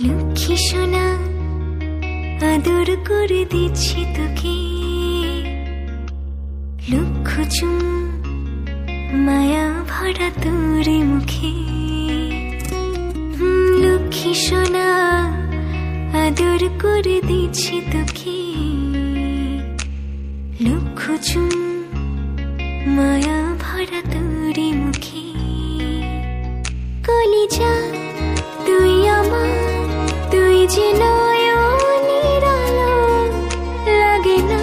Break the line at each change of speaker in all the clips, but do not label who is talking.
লক্ষ্মী সোনা আদর করে দিচ্ছি তোকে, লক্ষ চুম মায়া ভরা তোর মুখে। লক্ষ্মী সোনা আদর করে দিচ্ছি তোকে, লক্ষ চুম মায়া ভরা তোর মুখে। কলিজা তুই আমার, তুই যে নয়নের আলো, লাগে না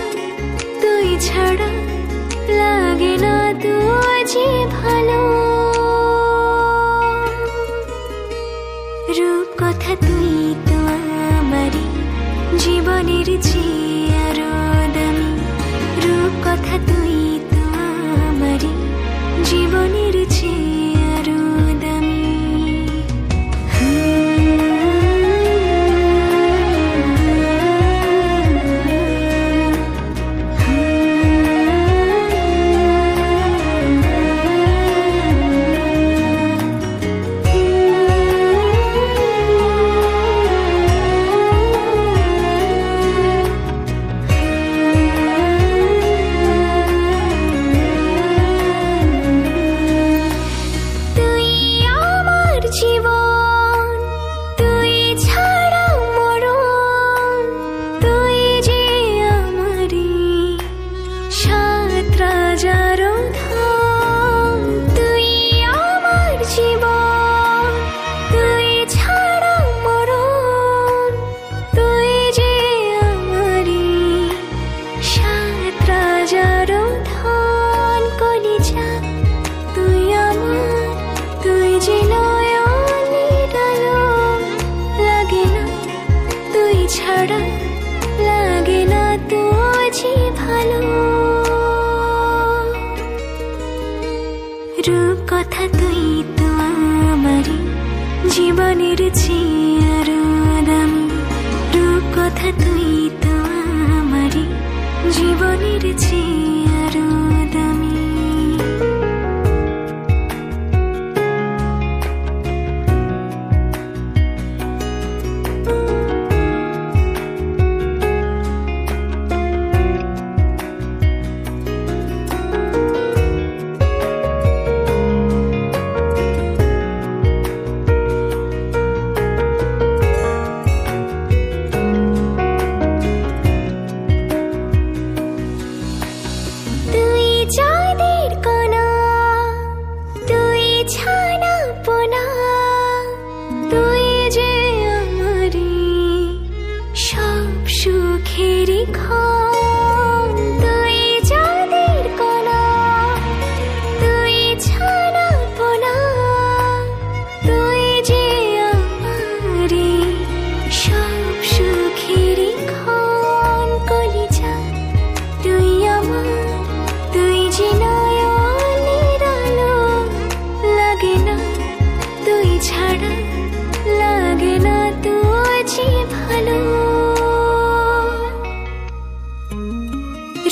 তুই ছাড়া, লাগে না তুই যে ভালো। রূপ কথা তুই তো আমারই জীবনের চেয়ে আরো দামি, রূপ কথা তুই তো আমারই জীবনের চেয়ে আরো দামি। রূপ কথা তুই তো আমারই জীবনের চেয়ে আরো দামি, রূপ কথা তুই তো আমারই জীবনের চেয়ে আরো দামি।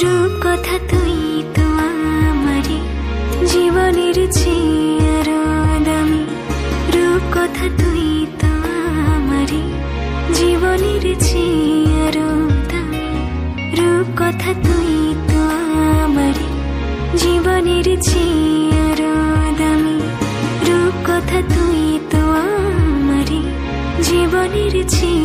রূপ কথা তুই তো আমারই জীবনের চেয়ে আরো দামি, রূপ কথা তুই তো আমারই জীবনের চেয়ে আরো দামি, রূপ কথা তুই তো আমারই জীবনের চেয়ে আরো দামি, রূপ কথা তুই তো আমারই জীবনের চেয়ে